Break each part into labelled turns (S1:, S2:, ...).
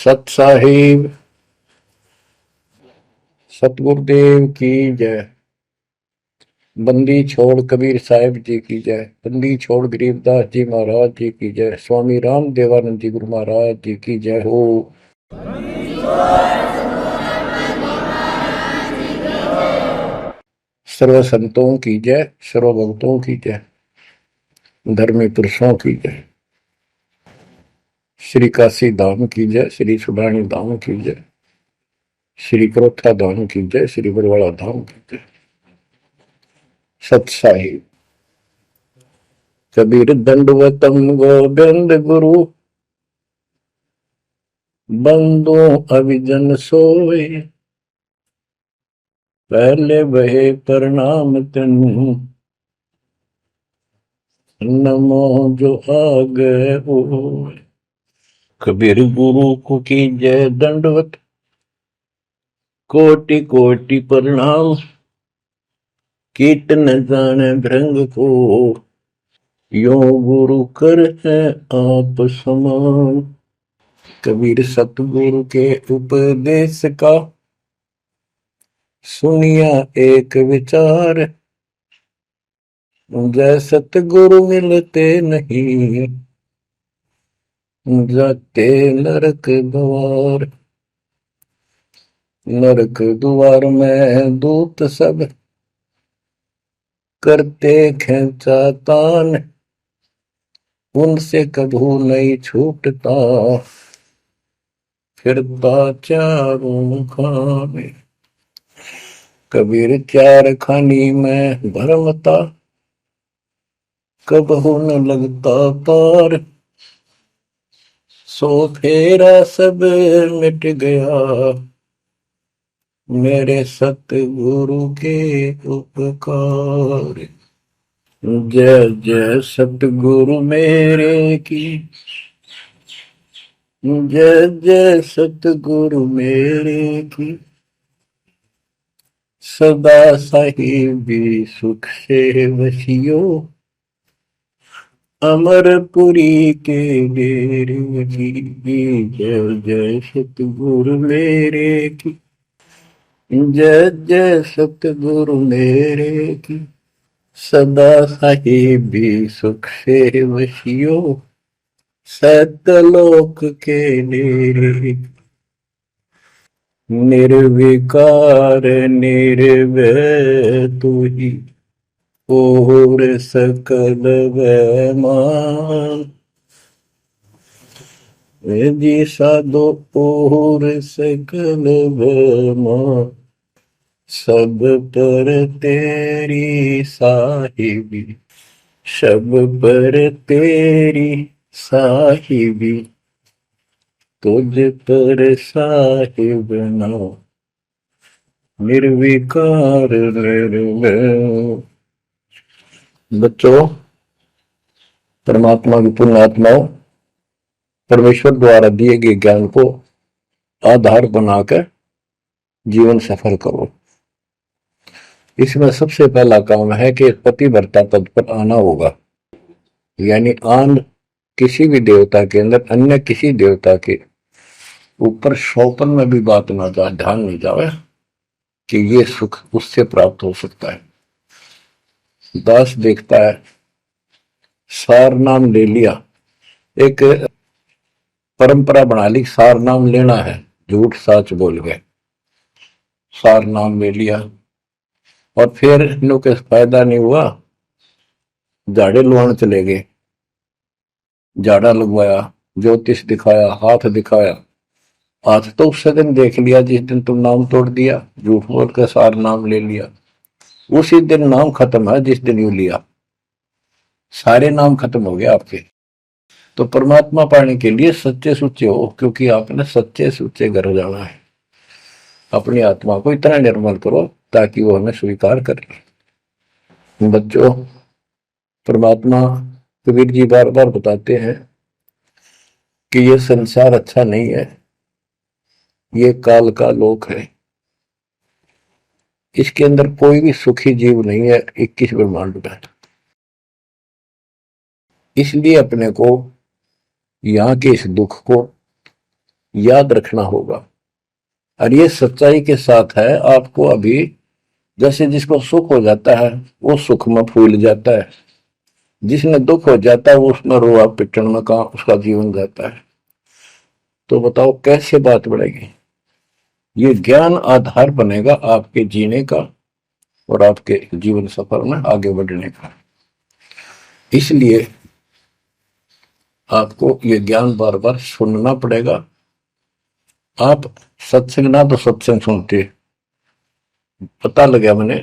S1: सत साहिब सतगुरुदेव की जय। बंदी छोड़ कबीर साहिब जी की जय। बंदी छोड़ गरीबदास जी महाराज जी की जय। स्वामी राम देवानंद जी गुरु महाराज जी की जय हो। सर्व संतों की जय, सर्व भक्तों की जय, धर्मी पुरुषों की जय। श्री काशी धाम की जय, श्री सुडानी धाम की जय, श्री क्रोथा धाम की जय, श्री बरवाड़ा धाम की जय। सत साहिब कबीर दंडवतम गोविंद गुरु, बंदो अभिजन सोए, पहले बहे प्रणाम तन, नमो जो आगे हो। कबीर गुरु को की जय दंडवत, कोटि कोटि प्रणाम, कीट न जाने भृंग को, यो गुरु कर है आप समान। कबीर सतगुरु के उपदेश का सुनिया एक विचार, जय सतगुरु मिलते नहीं, जाते नरक द्वार। नरक द्वार में दूत सब करते खेचा तान, उनसे कभू नहीं छूटता, फिरता चारों खाने। कबीर चार खानी में भरमता, कबहू न लगता पार, सो फेरा सब मिट गया, मेरे सतगुरु के उपकार। जय जय सतगुरु मेरे की, जय जय सतगुरु मेरे की, सदा साहिबी सुख से वसियो, अमरपुरी के डेरे की। जय जय सतगुरु मेरे की, जय जय सतगुरु मेरे की, सदा साहिबी सुख से वसियो, सतलोक के डेरे। निर्विकार निर्भय तू ही, और सकल वैमान, जी साधो और सकल वैमान, सब पर तेरी साहिबी, सब पर तेरी साहिबी, तुझ पर साहिब नाम, निर्विकार निर्भय। बच्चों, परमात्मा की पुण्यात्माओं, परमेश्वर द्वारा दिए गए ज्ञान को आधार बनाकर जीवन सफल करो। इसमें सबसे पहला काम है कि पतिव्रता पद पर आना होगा, यानी आन किसी भी देवता के अंदर अन्य किसी देवता के ऊपर शौकन में भी बात ना जाए, ध्यान नहीं जाए कि ये सुख उससे प्राप्त हो सकता है। दास देखता है, सार नाम ले लिया, एक परंपरा बना ली, सार नाम लेना है, झूठ साच बोल गए, सार नाम ले लिया, और फिर इनों के फायदा नहीं हुआ, झाड़े लुआने चले गए, झाड़ा लगवाया, ज्योतिष दिखाया, हाथ दिखाया, हाथ तो उस दिन देख लिया जिस दिन तुम नाम तोड़ दिया, झूठ बोल कर सार नाम ले लिया, उसी दिन नाम खत्म है जिस दिन यू लिया, सारे नाम खत्म हो गए आपके। तो परमात्मा पाने के लिए सच्चे सुच्चे हो, क्योंकि आपने सच्चे सुच्चे घर जाना है। अपनी आत्मा को इतना निर्मल करो ताकि वो हमें स्वीकार करे। बच्चों, परमात्मा कबीर जी बार बार बताते हैं कि ये संसार अच्छा नहीं है, ये काल का लोक है, इसके अंदर कोई भी सुखी जीव नहीं है 21 ब्रह्मांड में। इसलिए अपने को यहाँ के इस दुख को याद रखना होगा। और ये सच्चाई के साथ है। आपको अभी जैसे जिसको सुख हो जाता है वो सुख में फूल जाता है, जिसने दुख हो जाता है वो उसमें रोआ पिटन में कहा उसका जीवन जाता है। तो बताओ कैसे बात बढ़ेगी। ये ज्ञान आधार बनेगा आपके जीने का और आपके जीवन सफर में आगे बढ़ने का। इसलिए आपको ये ज्ञान बार बार सुनना पड़ेगा। आप सत्संग ना तो सत्संग सुनते, पता लगा मैंने,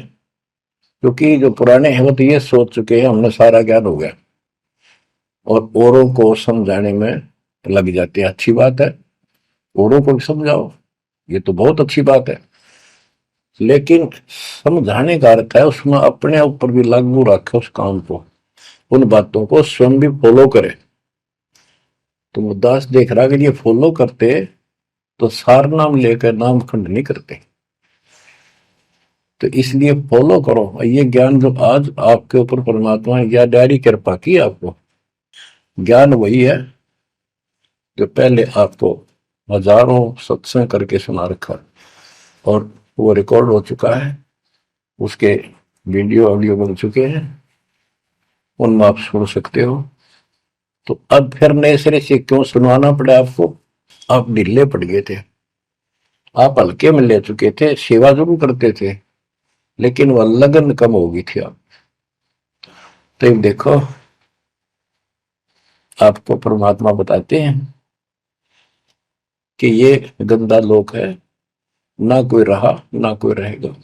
S1: क्योंकि जो पुराने हैं वो तो ये सोच चुके हैं हमने सारा ज्ञान हो गया और औरों को समझाने में लग जाते हैं। अच्छी बात है, औरों को भी समझाओ, ये तो बहुत अच्छी बात है, लेकिन समझाने का अर्थ है उसमें अपने ऊपर भी लागू रखे उस काम को, उन बातों को स्वयं भी फॉलो करे। तो मुद्दास देख रहा कि ये फॉलो करते तो सार नाम लेकर नाम खंड नहीं करते। तो इसलिए फॉलो करो। ये ज्ञान जो आज आपके ऊपर परमात्मा या डायरी कृपा की, आपको ज्ञान वही है जो पहले आपको हजारों सत्संग करके सुना रखा और वो रिकॉर्ड हो चुका है, उसके वीडियो ऑडियो बन चुके हैं, उनमें आप सुन सकते हो। तो अब फिर नए सिरे से क्यों सुनवाना पड़ा आपको? आप ढीले पड़ गए थे, आप हल्के में ले चुके थे, सेवा जरूर करते थे लेकिन वह लगन कम हो गई थी आप। तो देखो आपको परमात्मा बताते हैं कि ये गंदा लोक है, ना कोई रहा ना कोई रहेगा,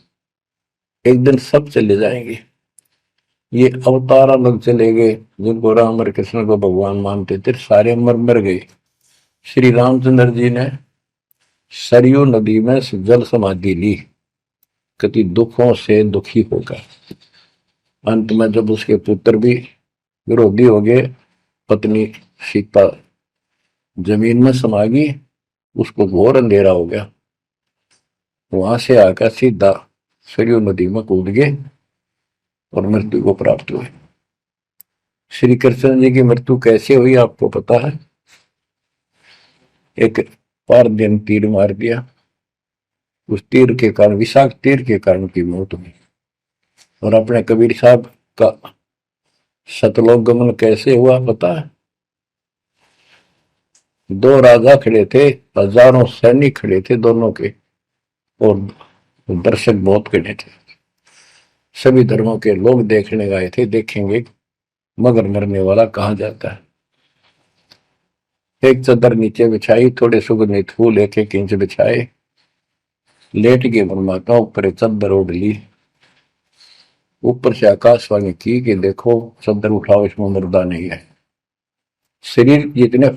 S1: एक दिन सब चले जाएंगे। ये अवतार अलग चले गए, जिनको राम और कृष्ण को भगवान मानते थे सारे मर गए। श्री रामचंद्र जी ने सरयू नदी में जल समाधि ली, कति दुखों से दुखी होकर। अंत में जब उसके पुत्र भी विरोधी हो गए, पत्नी सीता जमीन में समा गई, उसको घोर अंधेरा हो गया, वहां से आकर सीधा सरयू नदी में कूद गए और मृत्यु को प्राप्त हुए। श्री कृष्ण जी की मृत्यु कैसे हुई आपको पता है? एक पारदिन तीर मार दिया, उस तीर के कारण, विषाक्त तीर के कारण की मौत हुई। और अपने कबीर साहब का सतलोक गमन कैसे हुआ पता है? दो राजा खड़े थे, हजारों सैनिक खड़े थे दोनों के, और दर्शक बहुत खड़े थे, सभी धर्मों के लोग देखने गए थे, देखेंगे मगर मरने वाला कहाँ जाता है। एक चादर नीचे बिछाई, थोड़े सुगंधित फूल एक एक इंच बिछाए, लेट के परमात्मा ऊपर चादर ओढ़ ली, ऊपर से आकाशवाणी की कि देखो चादर उठाओ, इसमें मुर्दा नहीं है। शरीर जितने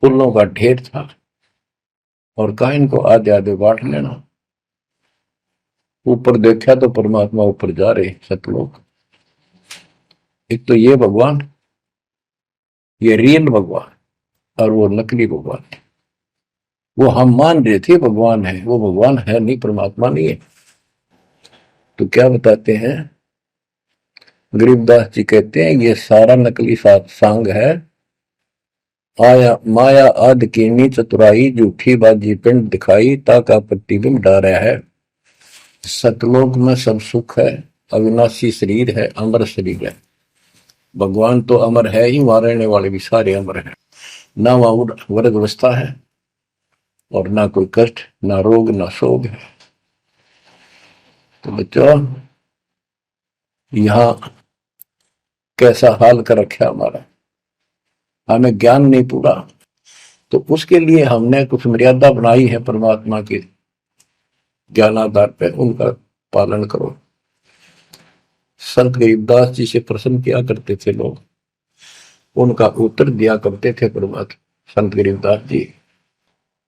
S1: फूलों का ढेर था और कहा इनको आधे आधे बांट लेना। ऊपर देखा तो परमात्मा ऊपर जा रहे सतलोक। एक तो ये भगवान, ये रियल भगवान, और वो नकली भगवान। वो हम मान रहे थे भगवान है, वो भगवान है नहीं, परमात्मा नहीं है। तो क्या बताते हैं गरीबदास जी, कहते हैं ये सारा नकली सांग है, आया माया आदि कीनी चतुराई, झूठी बाजी पिंड दिखाई, ताका प्रतिबिंब डारा है। सतलोक में सब सुख है, अविनाशी शरीर है, अमर शरीर है। भगवान तो अमर है ही, वहां रहने वाले भी सारे अमर हैं। ना वहां वर्ग अवस्था है और ना कोई कष्ट, ना रोग, ना शोक है। तो बच्चों यहां कैसा हाल कर रखा हमारा, हमें ज्ञान नहीं पूरा, तो उसके लिए हमने कुछ मर्यादा बनाई है परमात्मा के ज्ञान आधार पर, उनका पालन करो। संत गरीबदास जी से प्रश्न किया करते थे लोग, उनका उत्तर दिया करते थे परमात्मा संत गरीबदास जी।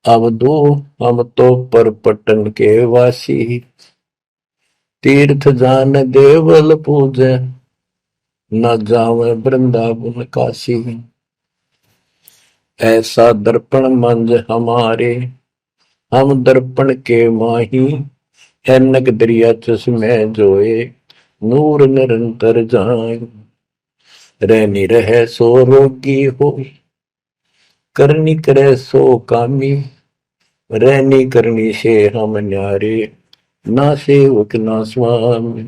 S1: अब दो हम तो पर पटन के वासी, तीर्थ जान देवल पूजे, न जावे वृंदावन काशी। ऐसा दर्पण मंज हमारे, हम दर्पण के माही, ऐनक दरिया चश्मे जोए, नूर निरंतर जाए। रहनी रहे सो रोगी हो, करनी करे सो कामी, रहनी करनी से हम न्यारे, ना सेवक ना स्वामी।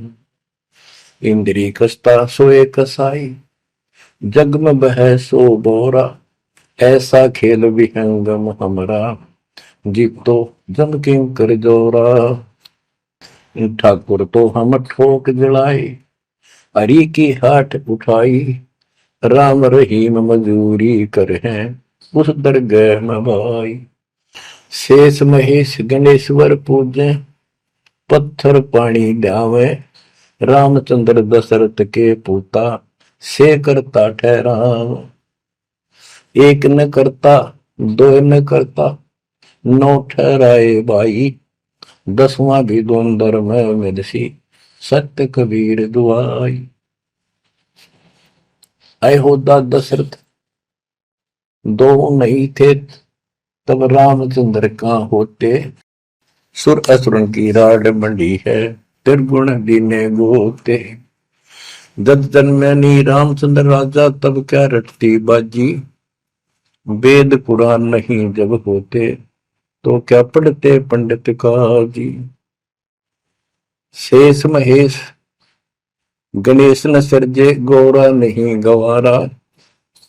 S1: इंद्री कसता सोए कसाई, जग में बह सो बोरा, ऐसा खेल विहंगम हमरा, जीत तो जम किंग कर जोरा। ठाकुर तो हम ठोक जड़ाई, हरि की हाट उठाई, राम रहीम मजूरी कर हैं उस दरगाह में भाई। शेष महेश गणेश्वर पूजे, पत्थर पानी ध्यावे, रामचंद्र दशरथ के पूता, से करता ठहराव। एक न करता दो न करता, नौ ठहराए भाई, दसवां भी द्वंद्व में मिलसी, सत्य कबीर दुआई। अय होदा दशरथ दो नहीं थे, तब रामचंद्र कहाँ होते, सुर असुरन की राड मंडी है, त्रिगुण दीने गोते। जब जन्मनी रामचंद्र राजा, तब क्या रटती बाजी, वेद पुराण नहीं जब होते, तो क्या पढ़ते पंडित काजी। शेष महेश गणेश न सर्जे, गौरा नहीं गवारा,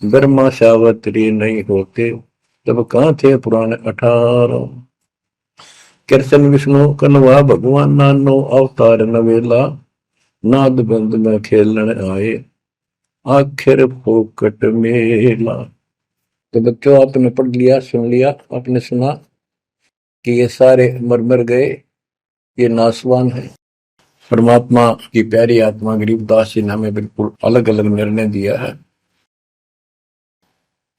S1: ब्रह्मा सावत्री नहीं होते, तब कहाँ थे पुराण 18। कृष्ण विष्णु कन्वा भगवान, नानो अवतार नवेला, नाद बंद में खेलन आए, आखिर फोकट मेला। तो बच्चों आपने पढ़ लिया, सुन लिया, आपने सुना कि ये सारे मर मर गए, ये नासवान है। परमात्मा की प्यारी आत्मा गरीबदास जी ने हमें बिल्कुल अलग अलग निर्णय दिया है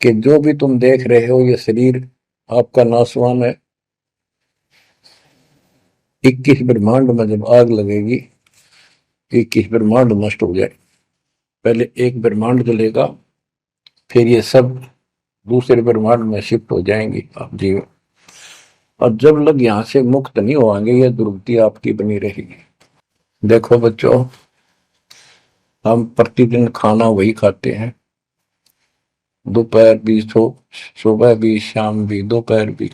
S1: कि जो भी तुम देख रहे हो ये शरीर आपका नासवान है। 21 ब्रह्मांड में जब आग लगेगी, 21 ब्रह्मांड नष्ट हो जाए, पहले एक ब्रह्मांड जलेगा, फिर ये सब दूसरे ब्रह्मांड में शिफ्ट हो जाएंगे आप जीव। और जब लग यहां से मुक्त नहीं होंगे, ये दुर्गति आपकी बनी रहेगी। देखो बच्चों, हम प्रतिदिन खाना वही खाते हैं, दोपहर भी, सुबह भी, शाम भी, दोपहर भी,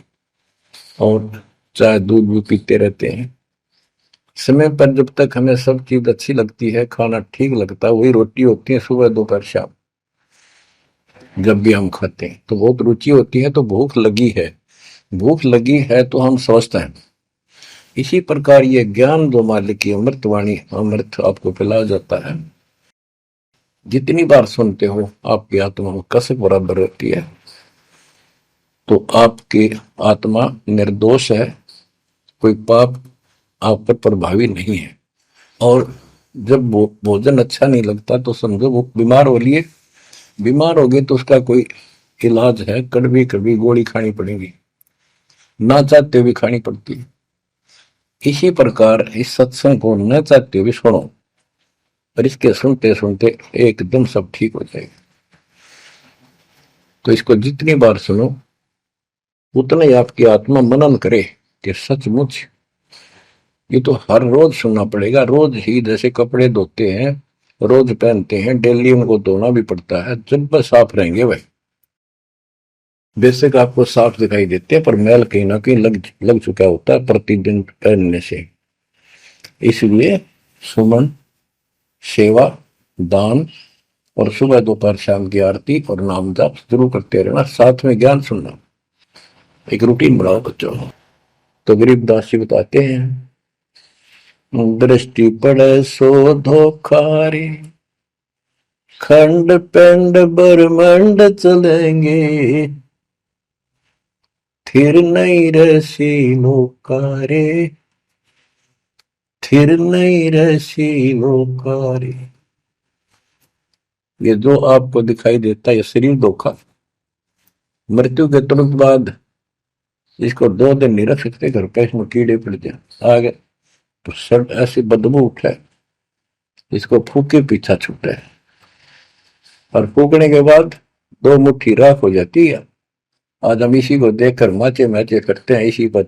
S1: और चाय दूध भी पीते रहते हैं। समय पर जब तक हमें सब चीज अच्छी लगती है, खाना ठीक लगता है, वही रोटी होती है सुबह दोपहर शाम। जब भी हम खाते हैं तो बहुत रुचि होती है, तो भूख लगी है, भूख लगी है तो हम स्वस्थ हैं। इसी प्रकार ये ज्ञान जो मालिक की अमृतवाणी, अमृत आपको पिलाया जाता है, जितनी बार सुनते हो आपकी आत्मा में कसक बराबर रहती है। तो आपकी आत्मा निर्दोष है, कोई पाप आप पर प्रभावी नहीं है। और जब भोजन अच्छा नहीं लगता तो समझो वो बीमार हो लिए, बीमार हो गए तो उसका कोई इलाज है, कड़वी कड़वी गोली खानी पड़ेगी, ना चाहते हुए खानी पड़ती है। इसी प्रकार इस सत्संग को न चाहते हुए सुनो, और इसके सुनते सुनते एकदम सब ठीक हो जाएगा। तो इसको जितनी बार सुनो उतना ही आपकी आत्मा मनन करे कि सचमुच ये तो हर रोज सुनना पड़ेगा। रोज ही जैसे कपड़े धोते हैं, रोज पहनते हैं, डेली उनको धोना भी पड़ता है, जब बस साफ रहेंगे भाई। बेशक आपको साफ दिखाई देते हैं, पर मैल कहीं ना कहीं लग चुका होता है प्रतिदिन पहनने से। इसलिए सुमन, सेवा, दान और सुबह दोपहर शाम की आरती और नाम जाप जरूर करते रहना, साथ में ज्ञान सुनना, एक रूटीन बनाओ बच्चों। तो गरीबदास जी बताते हैं, दृष्टि पड़े सो धोखारी, खंड पिंड ब्रह्मांड चलेंगे, थिर नहीं रसी लोकारे, थिर नहीं रसी लोकारे। ये जो आपको दिखाई देता है ये शरीर धोखा, मृत्यु के तुरंत बाद इसको 2 दिन नहीं रख सकते घर पे, इसमें कीड़े पड़ जाए आगे तो सब ऐसी बदबू उठे, इसको फूके पीछा छूटे, और फूकने के बाद 2 मुट्ठी राख हो जाती है। आज हम इसी को देखकर माचे मैचे करते हैं, इसी पर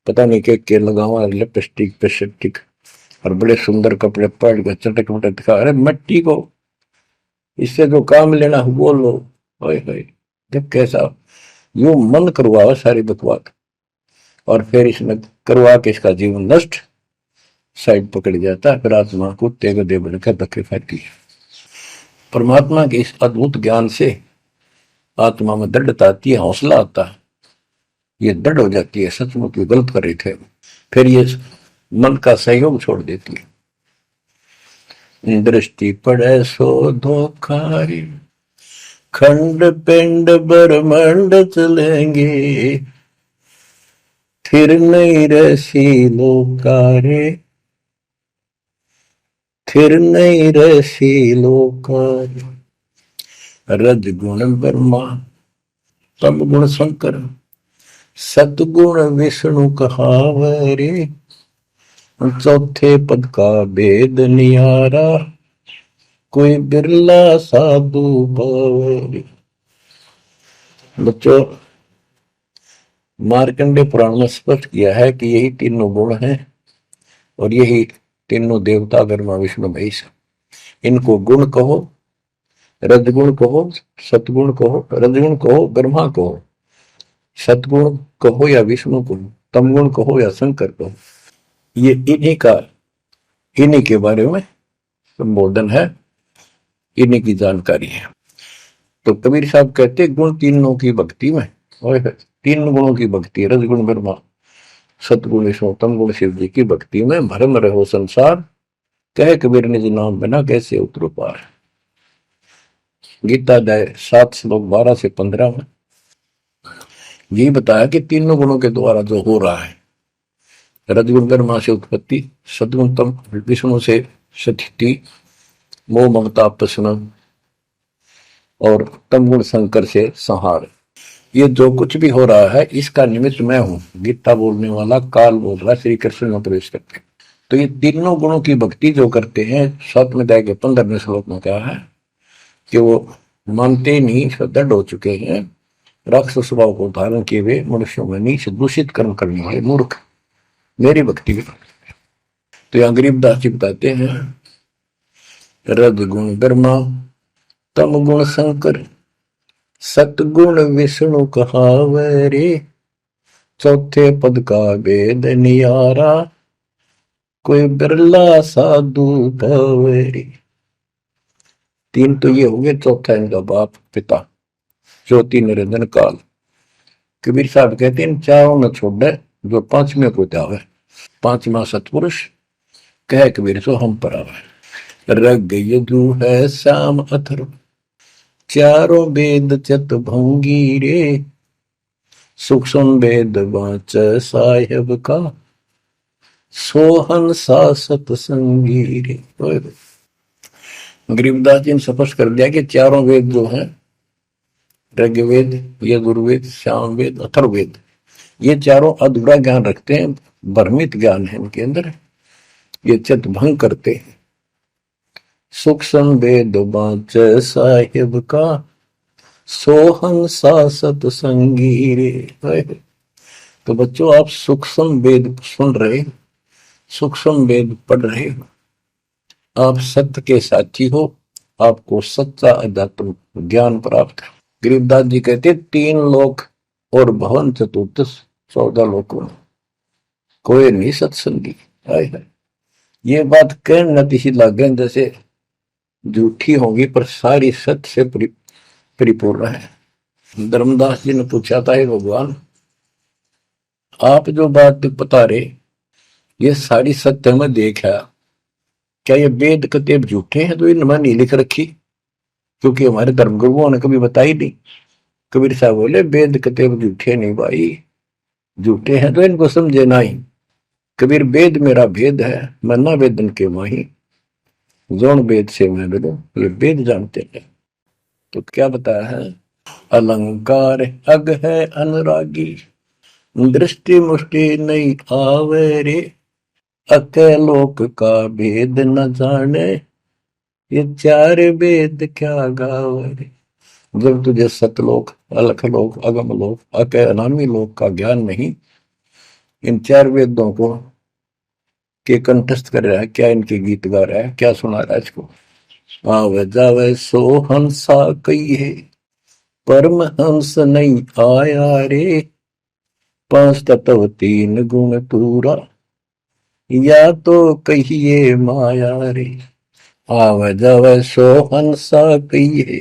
S1: पता नहीं के लगावा लिपस्टिक पेस्टिक और बड़े सुंदर कपड़े पहन के चटक मटक दिखा। अरे मिट्टी को इससे जो काम लेना वो लो, जब कैसा यो मन करवावे सारी बकवाद, और फिर इसने करवा के इसका जीवन नष्ट साइड पकड़ जाता है, फिर आत्मा को तेग दे बनकर धक्के फेंकती है। परमात्मा के इस अद्भुत ज्ञान से आत्मा में दृढ़ता आती है, हौसला आता है, ये दृढ़ हो जाती है, सचमुच ये गलत कर रहे थे, फिर ये मन का सहयोग छोड़ देती है। दृष्टि पड़े सो धोखारी, खंड पिंड ब्रह्मांड चलेंगे, फिर नहीं रसी लोकारे, फिर नहीं रसी लोकारे। रजगुण ब्रह्मा, तम गुण शंकर, सतगुण विष्णु कहावरे, चौथे पद का भेद नियारा, कोई बिरला साधु पावरे। बच्चों, मार्कंडे पुराण में स्पष्ट किया है कि यही तीनों गुण हैं और यही तीनों देवता ब्रह्मा विष्णु महेश। इनको गुण कहो, रजगुण कहो, सतगुण कहो, रजगुण कहो ब्रह्मा कहो, सतगुण कहो या विष्णु कहो, तमगुण कहो या शंकर कहो, ये इन्हीं के बारे में संबोधन है, इन्हीं की जानकारी है। तो कबीर साहब कहते गुण तीनों की भक्ति में, और तीन गुणों की भक्ति, रजगुण ब्रह्मा, सतगुण विष्णु, तमगुण शिव जी की भक्ति में भरम रहो संसार, कहे कबीर निज नाम बिना कैसे उतरो पार। गीता अध्याय 7 श्लोक 12 से 15 में यही बताया कि तीनों गुणों के द्वारा जो हो रहा है, रजगुण ब्रह्मा से उत्पत्ति, सतगुण तम विष्णु से स्थिति, मोह ममता प्रश्न, और तमगुण शंकर से संहार, ये जो कुछ भी हो रहा है इसका निमित्त मैं हूं। गीता बोलने वाला काल बोल रहा है श्री कृष्ण में प्रवेश करके। तो ये तीनों गुणों की भक्ति जो करते हैं, 7वें अध्याय के 15वें श्लोक में क्या है कि वो मानते नहीं, दृढ़ हो चुके हैं, राक्षस स्वभाव को धारण किए हुए मनुष्यों में नीच दूषित कर्म करने वाले मूर्ख मेरी भक्ति भी। तो यहाँ गरीबदास जी बताते हैं, रजगुण ब्रह्मा, तम गुण शंकर, सतगुण विष्णु कहावरे, चौथे पद का भेद नियारा, कोई बिरला साधु पावरे। तीन तो ये हो गए, चौथा इनका बाप पिता ज्योति निरंजन काल। कबीर साहब कहते हैं इन चारों में छोड़ जो पांचवें को जावे, पांचवा सतपुरुष कह कबीर सो हम पर आवे। रग यजु है श्याम अथर्व, चारों वेद चत भंगी रे, सूक्ष्म वेद वाच साहेब का, सोहन सा सतसंगी रे। गरीबदास जी ने स्पष्ट कर दिया कि चारों वेद जो हैं, ऋग्वेद, यजुर्वेद, सामवेद, अथर्ववेद, ये चारों अधूरा ज्ञान रखते हैं, भ्रमित ज्ञान है इनके अंदर, ये चित भंग करते हैं। सूक्ष्म वेद बाच साहिब का, सोहन सा सतसंगी रे। तो बच्चों, आप सूक्ष्म वेद सुन रहे, सूक्ष्म वेद पढ़ रहे हो, आप सत्य के साथी हो, आपको सच्चा अध्यात्म ज्ञान प्राप्त है। गरीबदास जी कहते 3 लोक और भवन चतुर्दश 14 लोकों में कोई नहीं सत्संगी। ये बात कहने नतीशी लागे जैसे झूठी होगी पर सारी सत्य से परिपूर्ण है। धर्मदास जी ने पूछा था, हे भगवान, आप जो बात बता रहे ये सारी सत्य में देखा, क्या ये वेद कतेब झूठे हैं तो इनमें नहीं लिख रखी? क्योंकि हमारे धर्मगुरुओं ने कभी बताई नहीं। कबीर साहब बोले वेद कतेब झूठे नहीं भाई, झूठे हैं तो इनको समझे नहीं। कबीर वेद मेरा भेद है, मैं ना वेदन के माही, जोन वेद से मैं मिलूं, ये वेद जानते हैं। तो क्या बताया है, अलंकार अग है अनुरागी, दृष्टि मुष्टि नहीं आवे रे, अके लोक का भेद न जाने, ये 4 वेद क्या गावे। जब तुझे सतलोक, अलख लोक, अगम लोक, अके अनामी लोक का ज्ञान नहीं, इन 4 वेदों को के कंठस्थ कर रहा है, क्या इनके गीत गा रहा है, क्या सुना रहा है इसको। आवे जावे सो हंसा कही है, परमहंस नहीं आया रे, पांच तत्व तीन गुण पूरा, या तो कहिए माया रे, आव जव सो हंसा कहिए,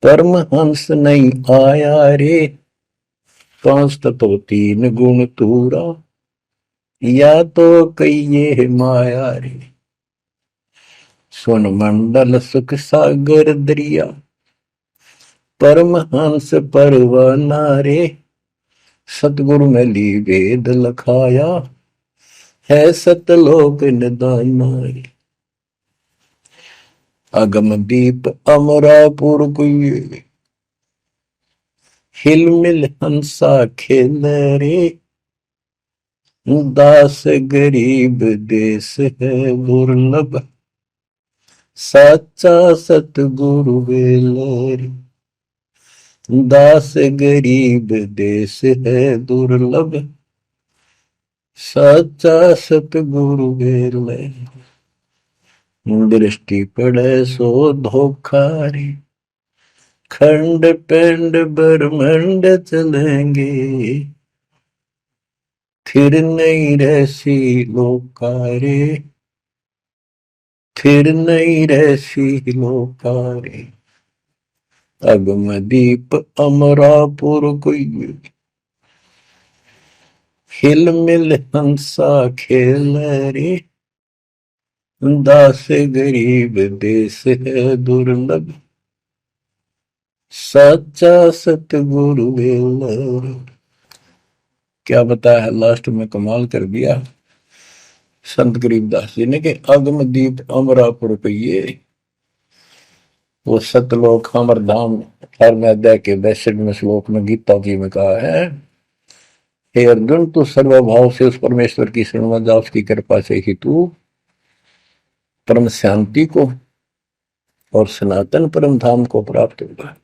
S1: परमहंस नहीं आया रे, पांच तत्व तीन गुण तूरा, या तो कहिए माया रे। सुन मंडल सुख सागर दरिया, परमहंस परवाना रे, सतगुरु में ली वेद लखाया, है सतलोक निदाना रे। अगम दीप अमरापुर कुए, हिल मिल हंसा खेल रे, दास गरीब देश है दुर्लभ, साचा सतगुरु वेलर, दास गरीब देश है दुर्लभ, साचा सतगुरु वेलर। दृष्टि पड़े सो धोखा रे, खंड पिंड ब्रह्मंड चलेंगे, फिर नहीं रहसी लोकारे, फिर नहीं रहसी लोकारे। अगम दीप अमरापुर कोई, हिल मिल हंसा खेल रे, दास गरीब देश है दुर्लभ, सच्चा सतगुरु वेलर। क्या बताया है लास्ट में, कमाल कर दिया संत गरीबदास जी ने कि अगम दीप अमरापुर कहिए, वो सतलोक अमर धाम 18वें अध्याय के 62वें श्लोक में गीता जी में कहा है, हे अर्जुन तू सर्वभाव से उस परमेश्वर की शरण में जा, उसकी कृपा से ही तू परम शांति को और सनातन परम धाम को प्राप्त होगा।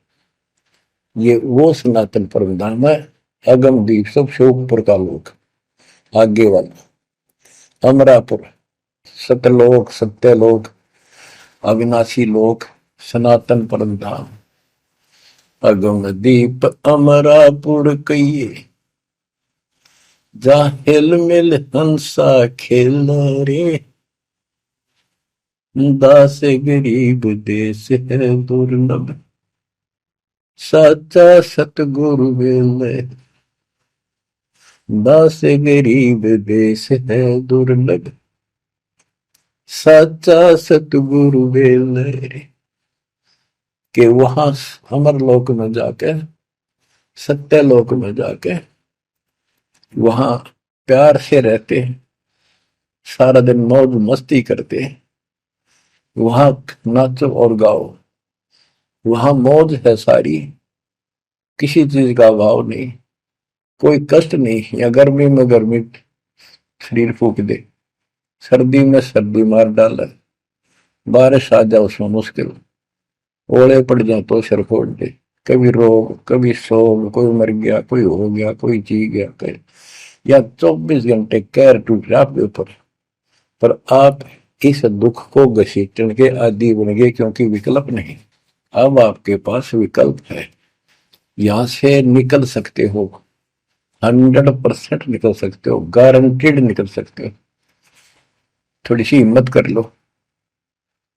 S1: ये वो सनातन परम धाम है, अगम दीप सबसे ऊपर का लोक, आगे वाला अमरापुर, सतलोक सत्यलोक अविनाशी लोक, सनातन परम धाम। अगम दीप अमरापुर कहिए, जा हिल मिल हंसा खेल रे, दास गरीब देश है दुर्लभ, साचा सतगुरु वेले, दास गरीब देश है दुर्लभ, साचा सतगुरु वेले रे। कि वहां अमर लोक में जाके, सत्य लोक में जाके वहां प्यार से रहते हैं, सारा दिन मौज मस्ती करते हैं, वहां नाचो और गाओ, वहां मौज है सारी, किसी चीज का अभाव नहीं, कोई कष्ट नहीं। या गर्मी में गर्मी शरीर फूक दे, सर्दी में सर्दी मार डाले, बारिश आ जाए उसमें मुश्किल, ओले पड़ जाए तो सिर फोड़ दे, कभी रोग कभी शोक, कोई मर गया कोई हो गया कोई जी गया कोई, या 24 घंटे कैर टूट रहा आपके ऊपर, पर आप इस दुख को घसीटने के आदि बन गए, क्योंकि विकल्प नहीं। अब आपके पास विकल्प है, यहां से निकल सकते हो, 100% निकल सकते हो, गारंटीड निकल सकते हो। थोड़ी सी हिम्मत कर लो।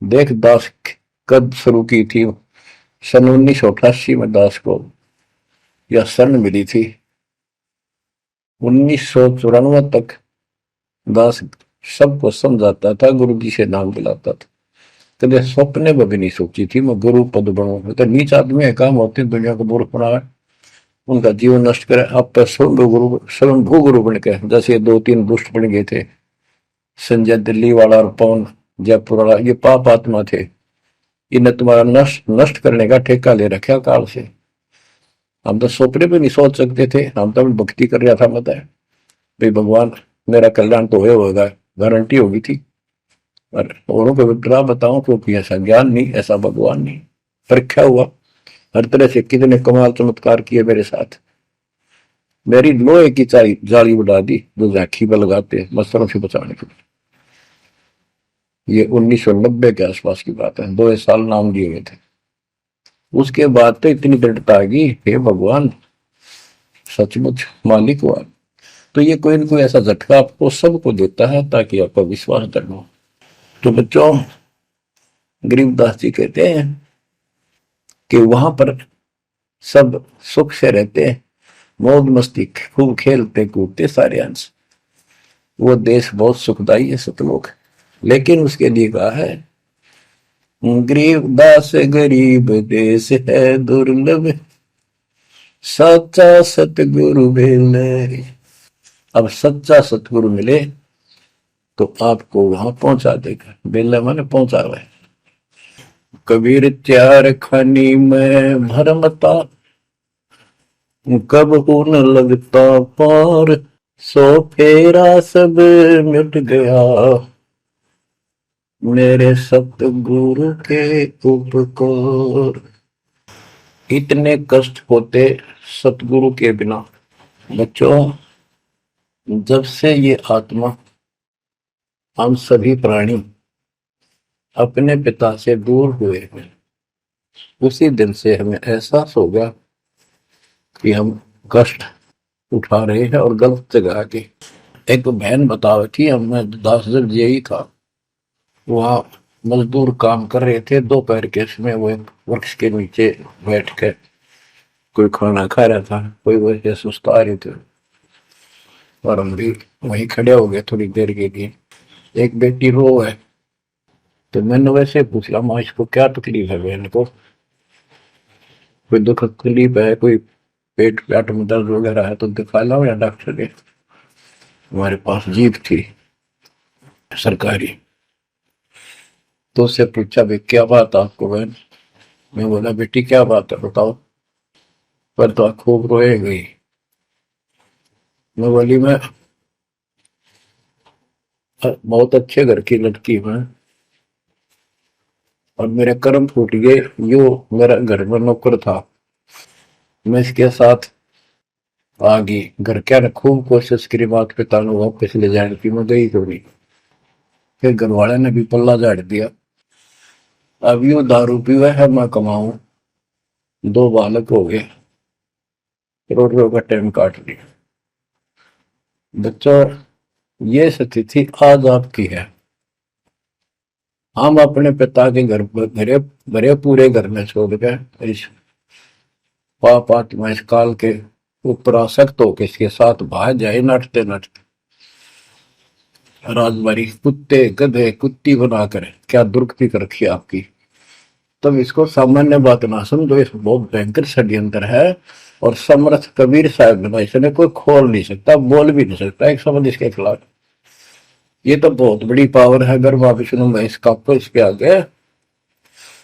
S1: देख दास कब शुरू की थी, सन 1988 में दास को यह शरण मिली थी। 1994 तक दास सबको समझाता था, गुरु जी से नाम दिलाता था, कभी सपने में भी नहीं सोची थी मैं गुरु पद बनूंगा। तो नीच आदमी है, काम होते हैं दुनिया को मूर्ख बनावे, उनका जीवन नष्ट करे, आप पर स्वयंभू गुरु बन के, जैसे 2-3 दुष्ट बन गए थे, संजय दिल्ली वाला और पवन जयपुर वाला, ये पाप आत्मा थे, इन्हें तुम्हारा नष्ट करने का ठेका ले रखा काल से। हम तो सपने भी नहीं सोच सकते थे, हम तो भक्ति कर रहा था, बताए भाई भगवान मेरा कल्याण तो होगा, गारंटी होगी थी। और औरों को विग्रह बताऊं, क्योंकि ऐसा ज्ञान नहीं, ऐसा भगवान नहीं। परीक्षा हुआ हर तरह से, कितने कमाल चमत्कार किए मेरे साथ, मेरी लोहे की जाली उड़ा दी जो झांकी पर लगाते मच्छरों से बचाने के लिए। ये 1990 के आसपास की बात है, 2 साल नाम दिए गए थे। उसके बाद तो इतनी दृढ़ता आ गई, हे भगवान सचमुच मालिक हुआ। तो ये कोई ना कोई ऐसा झटका आपको सबको देता है ताकि आपका विश्वास दृढ़ हो। तो बच्चों, गरीबदास जी कहते हैं कि वहां पर सब सुख से रहते हैं, मौज मस्ती खूब खेलते कूदते सारे अंश, वो देश बहुत सुखदाई है सतलोक। लेकिन उसके लिए कहा है, गरीबदास गरीब देश है दुर्लभ, सच्चा सतगुरु मिले। अब सच्चा सतगुरु मिले तो आपको वहां पहुंचा देगा। बेला मैंने पहुंचा हुआ है। कबीर चार खानी में भरमता, कब हो न लगता पार, सो फेरा सब मिट गया, मेरे सतगुरु के उपकार। इतने कष्ट होते सतगुरु के बिना। बच्चों, जब से ये आत्मा, हम सभी प्राणी अपने पिता से दूर हुए हैं, उसी दिन से हमें एहसास हो गया कि हम कष्ट उठा रहे हैं और गलत जगह के। एक बहन बता रही थी, हमें 10 दिन यही था, वहाँ मजदूर काम कर रहे थे, दोपहर के समय वो एक वृक्ष के नीचे बैठ कर कोई खाना खा रहा था, कोई वैसे सुस्ता रहे थे और हम भी वहीं खड़े हो गए थोड़ी देर के लिए। एक बेटी रो है, तो मैंने वैसे पूछा, माँ इसको क्या तकलीफ है, बहन को कोई दुख तकलीफ है, कोई पेट पेट में दर्द वगैरह है तो दिखा लाओ या डॉक्टर के। हमारे पास जीप थी सरकारी, तो उससे पूछा, भाई क्या बात आपको बहन। मैं बोला, बेटी क्या बात है बताओ। पर तो खूब रोए गई। मैं बोली, मैं बहुत अच्छे घर की लड़की हूँ और मेरे कर्म फूट गए। यो मेरा घर में नौकर था, मैं इसके साथ आ गई। घर क्या ने खूब कोशिश करी माता पिता ने वापस ले जाने की, मैं गई तो नहीं। फिर घर वाले ने भी पल्ला झाड़ दिया। अब यू दारू पीवा है, मैं कमाऊं, 2 बालक हो गए, करोड़ों का टाइम काट लिया। बच्चों, ये स्थिति आज आपकी है। हम अपने पिता के घर घरे भरे पूरे घर में छोड़ गए, इस पाप आत्मा इस काल के ऊपर आसक्त होकर इसके साथ भाग जाए नटते नटते। राजबारी कुत्ते गधे कुत्ती बनाकर क्या दुर्गति कर रखी आपकी। तब इसको सामान्य बात ना समझो, इस बहुत भयंकर षड्यंत्र है। और समर्थ कबीर साहब ने इसने कोई खोल नहीं सकता, बोल भी नहीं सकता एक शब्द इसके खिलाफ। ये तो बहुत बड़ी पावर है। अगर वहां विष्णु में इसका तो इसके आगे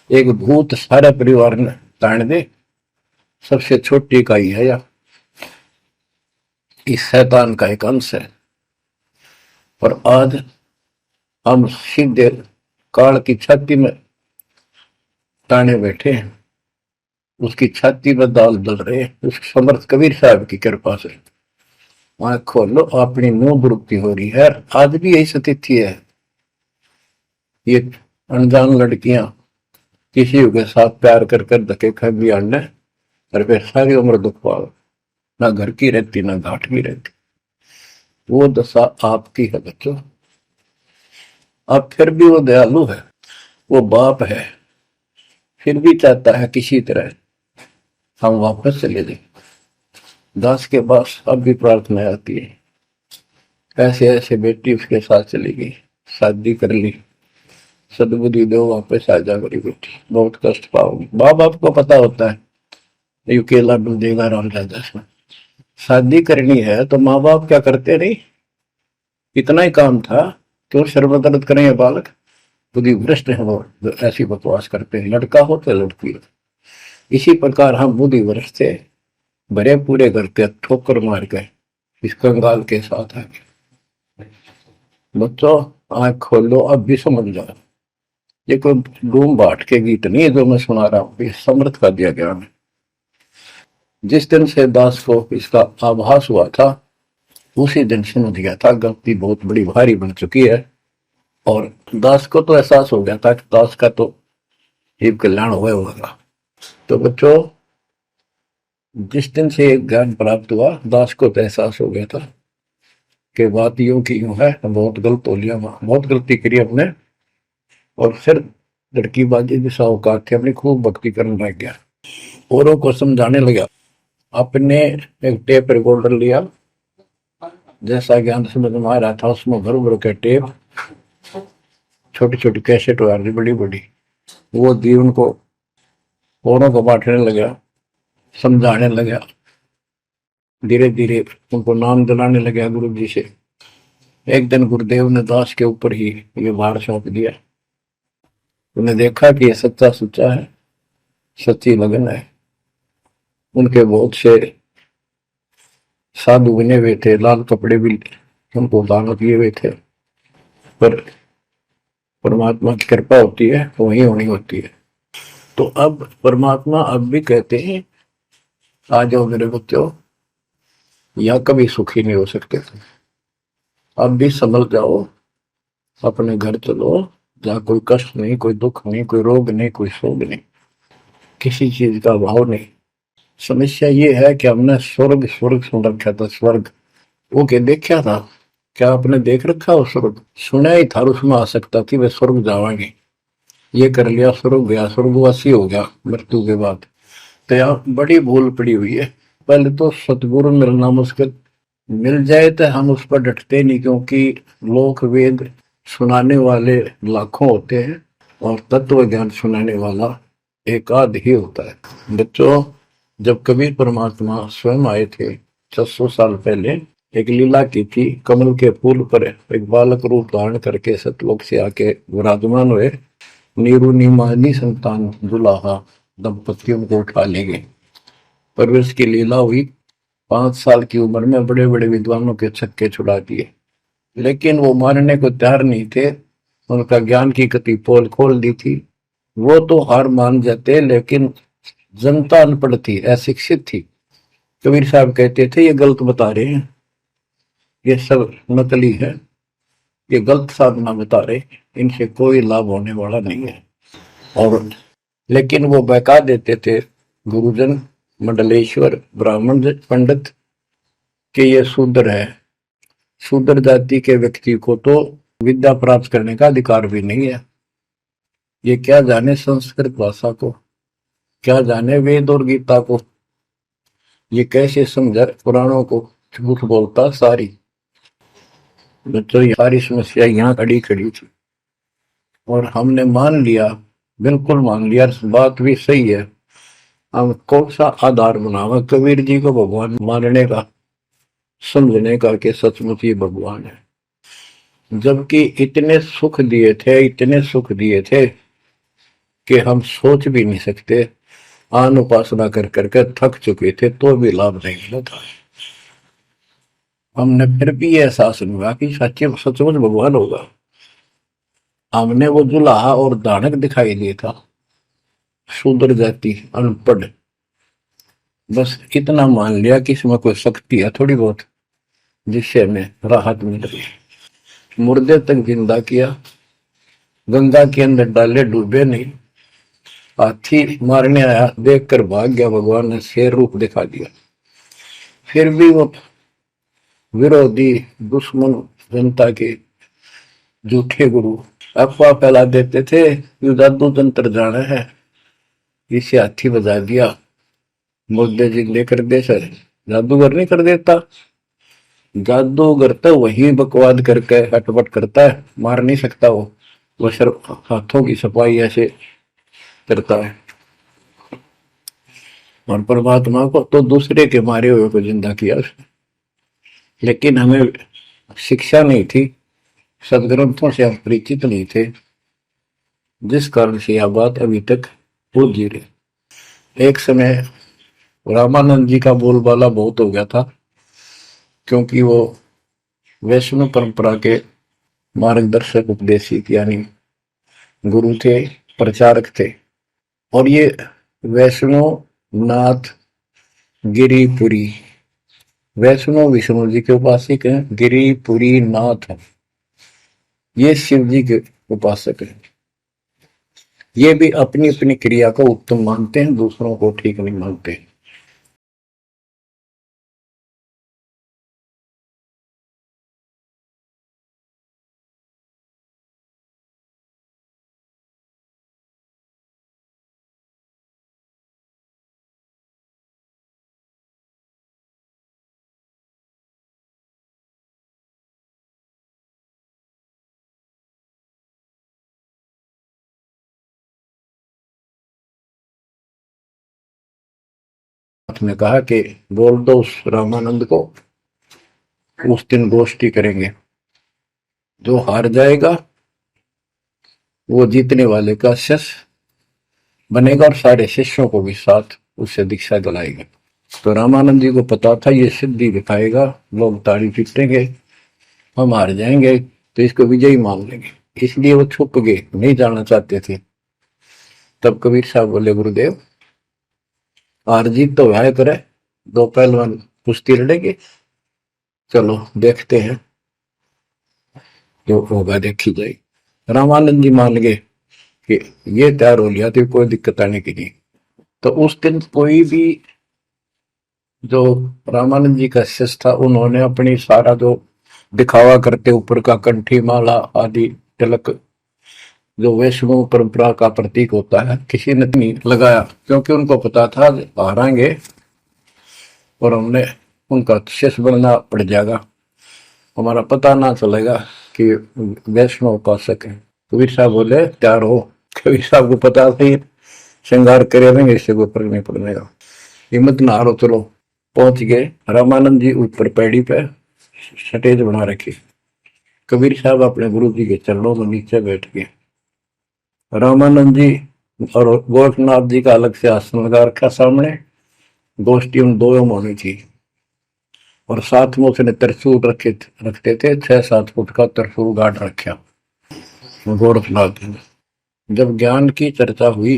S1: एक भूत सारे परिवार ने ताण दे, सबसे छोटी इकाई है या इस शैतान का एक अंश है। और आज हम सीधे काल की छाती में ताने बैठे हैं, उसकी छाती में दाल दल रहे हैं, उस समर्थ कबीर साहब की कृपा से। आंख खोलो, अपनी नो दुरुक्ति हो रही है। आज भी यही स्थिति है। ये अनजान लड़कियां किसी के साथ प्यार कर कर धके खा भी आने, और फिर सारी उम्र दुख पाओ, ना घर की रहती ना घाट की रहती। वो दशा आपकी है बच्चों। अब फिर भी वो दयालु है, वो बाप है, फिर भी चाहता है किसी तरह हम वापस चले जाए। दास के पास अब भी प्रार्थना आती है, ऐसे ऐसे बेटी उसके साथ चली गई, शादी कर ली, सदबुद्धि दो वापस आ जा मेरी बेटी, बहुत कष्ट पाओगी। माँ बाप को पता होता है ये केला मिल देगा राम राजा में। शादी करनी है तो माँ बाप क्या करते नहीं, इतना ही काम था, क्यों शर्मदर्द करें ये बालक। बुद्धि भ्रष्ट है वो, ऐसी बकवास करते हैं, लड़का हो तो लड़की हो। इसी प्रकार हम बुद्धि भ्रष्ट थे, भरे पूरे करते ठोकर मार गए इस कंगाल के साथ आगे। बच्चों, आंख खोलो, अब भी समझ जाओ। ये कोई डूम बाट के गीत नहीं है जो मैं सुना रहा हूँ, ये समर्थ का दिया गया है। जिस दिन से दास को इसका आभास हुआ था, उसी दिन समझ गया था गलती बहुत बड़ी भारी बन चुकी है। और दास को तो एहसास हो गया था कि दास का तो जीव कल्याण हुआ होगा। तो बच्चों, जिस दिन से ये ज्ञान प्राप्त हुआ, दास को तो एहसास हो गया था कि बात यूं की यूं है, बहुत गलत हो लिया, बहुत गलती करी हमने। और फिर लड़की बाजी भी साहूकार थे, अपनी खूब भक्ति करने लग गया, औरों को समझाने लगा। अपने एक टेप रिकॉर्डर लिया, जैसा ज्ञान समझ में आ रहा था उसमें भर भर के टेप, छोटी छोटी कैसेट आ रही बड़ी बड़ी, वो दी उनको, औरों को बांटने लगा, समझाने लगा। धीरे धीरे उनको नाम दिलाने लगा गुरु जी से। एक दिन गुरुदेव ने दास के ऊपर ही ये भार सौंप दिया। उन्हें देखा कि ये सच्चा सुच्चा है, सच्ची लगन है। उनके बहुत से साधु बने हुए थे, लाल कपड़े भी उनको दान दिए हुए थे, पर परमात्मा की कृपा होती है तो वही होनी होती है। तो अब परमात्मा अब भी कहते हैं, आ जाओ मेरे बच्चों, या कभी सुखी नहीं हो सकते थे, अब भी संभल जाओ, अपने घर चलो, जहाँ कोई कष्ट नहीं, कोई दुख नहीं, कोई रोग नहीं, कोई शोक नहीं, किसी चीज का अभाव नहीं। समस्या ये है कि हमने स्वर्ग स्वर्ग सुन रखा था, स्वर्ग वो के देखा था, क्या आपने देख रखा हो स्वर्ग? सुना ही था, उसमें आ सकता थी वे स्वर्ग जावांगे, ये कर लिया स्वर्ग गया, स्वर्गवासी हो गया मृत्यु के बाद। तो यहाँ बड़ी भूल पड़ी हुई है। पहले तो सतगुरु मिलना मुश्किल, मिल जाए तो हम उस पर डटते नहीं, क्योंकि लोक वेद सुनाने वाले लाखों होते हैं और तत्व ज्ञान सुनाने वाला एक आध ही होता है। बच्चों, जब कबीर परमात्मा स्वयं आए थे 600 साल पहले, एक लीला की थी। कमल के फूल पर एक बालक रूप धारण करके सतलोक से आके विराजमान हुए। नीरू नीमानी संतान दुलाहा, दंपतियों को उठा ले गए। परवरिश की लीला हुई। 5 साल की उम्र में बड़े बड़े विद्वानों के छक्के छुड़ा दिए, लेकिन वो मानने को तैयार नहीं थे। उनका ज्ञान की गति पोल खोल दी थी। वो तो हार मान जाते, लेकिन जनता अनपढ़ थी, अशिक्षित थी। कबीर साहब कहते थे, ये गलत बता रहे हैं, ये सब नकली है, ये गलत साधना बता रहे, इनसे कोई लाभ होने वाला नहीं है। और लेकिन वो बहका देते थे गुरुजन, मंडलेश्वर, ब्राह्मण पंडित, कि ये शूद्र है। शूद्र जाति के व्यक्ति को तो विद्या प्राप्त करने का अधिकार भी नहीं है। ये क्या जाने संस्कृत भाषा को, क्या जाने वेद और गीता को, ये कैसे समझा पुराणों को, झूठ बोलता सारी। बच्चों, ये सारी समस्या यहाँ खड़ी खड़ी थी और हमने मान लिया, बिल्कुल मान लिया, बात भी सही है। हम कौन सा आधार बनावा कबीर जी को भगवान मानने का, समझने का कि सचमुच ही भगवान है, जबकि इतने सुख दिए थे, इतने सुख दिए थे कि हम सोच भी नहीं सकते। आन उपासना कर करके थक चुके थे तो भी लाभ नहीं मिला था। हमने फिर भी ये एहसास नहीं हुआ कि सच्चे सचमुच भगवान होगा। हमने वो जुलाहा और दानक दिखाई दिया था, शूद्र जाति, अनपढ़, बस इतना मान लिया कि इसमें कोई शक्ति है थोड़ी बहुत, जिससे हमें राहत मिल रही है। मुर्दे तक जिंदा किया, गंगा के अंदर डाले, डूबे नहीं। हाथी मारने आया, देखकर भाग गया, भगवान ने शेर रूप दिखा दिया। फिर भी वो विरोधी, दुश्मन, जनता के झूठे गुरु अफवाह फैला देते थे, यू जादू तंत्र जाना है, इसे हाथी बजा दिया, मुर्दे जिंदे कर दे। सर, जादूगर नहीं कर देता, जादूगर तो वही बकवाद करके हटपट करता है, मार नहीं सकता वो सिर्फ हाथों की सफाई ऐसे करता है। और परमात्मा को तो दूसरे के मारे हुए को जिंदा किया उसने। लेकिन हमें शिक्षा नहीं थी, सदग्रंथों से हम परिचित नहीं थे, जिस कारण से यह बात अभी तक उलझी रही। एक समय रामानंद जी का बोलबाला बहुत हो गया था, क्योंकि वो वैष्णव परंपरा के मार्गदर्शक, उपदेशिक यानी गुरु थे, प्रचारक थे। और ये वैष्णव नाथ गिरिपुरी, वैष्णव विष्णु जी के उपासक हैं, गिरिपुरी नाथ है, ये शिव जी के उपासक हैं। ये भी अपनी अपनी क्रिया को उत्तम मानते हैं, दूसरों को ठीक नहीं मानते। ने कहा कि बोल दो उस रामानंद को, उस दिन गोष्ठी करेंगे, जो हार जाएगा वो जीतने वाले का शिष्य बनेगा और सारे शिष्यों को भी साथ उससे दीक्षा दिलाएगा। तो रामानंद जी को पता था ये सिद्धि दिखाएगा, लोग ताड़ी पीटेंगे, हम हार जाएंगे, तो इसको विजयी मान लेंगे, इसलिए वो छुप गए, नहीं जाना चाहते थे। तब कबीर साहब बोले, गुरुदेव हार जीत तो वह करे, दो पहलवान कुश्ती लड़ेंगे, चलो देखते हैं, जो होगा देखी जाएगी। रामानंद जी मान गए कि ये तैयार हो लिया तो कोई दिक्कत आने की नहीं। तो उस दिन कोई भी जो रामानंद जी का शिष्य था, उन्होंने अपनी सारा जो दिखावा करते ऊपर का कंठी माला आदि तिलक जो वैष्णव परंपरा का प्रतीक होता है, किसी ने नहीं लगाया, क्योंकि उनको पता था हारेंगे और हमने उनका शिष्य बनना पड़ जाएगा, हमारा पता ना चलेगा कि वैष्णव उपासक है। कबीर साहब बोले तैयार हो। कबीर साहब को पता था श्रृंगार करे रहेंगे, इससे कोई फर्क नहीं पड़ने का, हिम्मत ना हारो, चलो। पहुंच गए। रामानंद जी ऊपर पैड़ी पे स्टेज बना रखी, कबीर साहब अपने गुरु जी के चरणों में नीचे बैठ गए। रामानंद जी और गोरखनाथ जी का अलग से आसन लगा रखा सामने, गोष्ठी उन दोनों में होनी थी। और साथ में उसने त्रिशूल रखते थे, 6-7 फुट का त्रिशूल गाड़ रखा गोरखनाथ जी ने। जब ज्ञान की चर्चा हुई,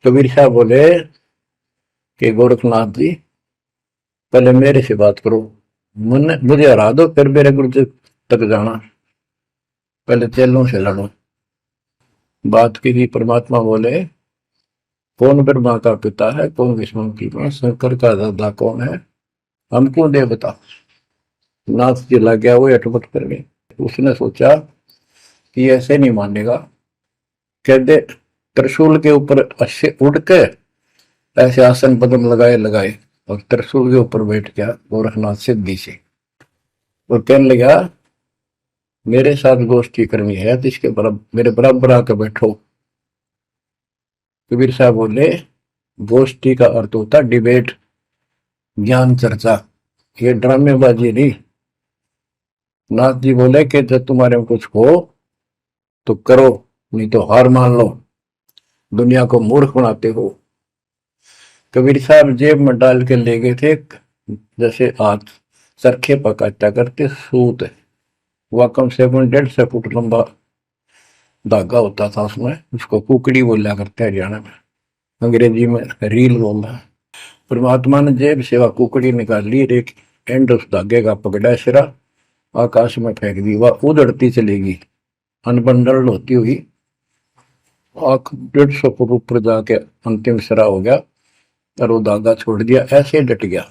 S1: कबीर साहब बोले कि गोरखनाथ जी पहले मेरे से बात करो, मुझे हरा दो, फिर मेरे गुरु जी तक जाना, पहले चेलों से लड़ो। बात की थी। परमात्मा बोले, कौन ब्रह्मा का पिता है, कौन विष्णु की मां, शंकर का दादा कौन है, हमको दे बता। नाथ जी लग गया, वो अटपट कर गए। उसने सोचा कि ऐसे नहीं मानेगा, कह दे त्रिशूल के ऊपर अच्छे उड़ के ऐसे आसन पद्म लगाए लगाए और त्रिशूल के ऊपर बैठ गया गोरखनाथ सिद्धि से, और कहने लगा मेरे साथ गोष्ठी करनी है तो इसके बराबर, मेरे बराबर आकर बैठो। कबीर साहब बोले, गोष्ठी का अर्थ होता डिबेट, ज्ञान चर्चा, ये ड्रामेबाजी नहीं। नाथ जी बोले कि जब तुम्हारे में कुछ हो तो करो, नहीं तो हार मान लो, दुनिया को मूर्ख बनाते हो। कबीर साहब जेब में डाल के ले गए थे, जैसे आज चरखे पकाता करते सूत, वह कम से कम 150 फुट लंबा धागा होता था, उसमें उसको कुकड़ी बोला करते हैं हरियाणा में, अंग्रेजी में रील बोलना है। परमात्मा ने जेब से वह कुकड़ी निकाल ली, एक एंड उस धागे का पकड़ा सिरा, आकाश में फेंक दी, वह उड़ती चलेगी अनबंडल होती हुई, 150 फुट ऊपर जाके अंतिम सिरा हो गया और वो धागा छोड़ दिया, ऐसे डट गया।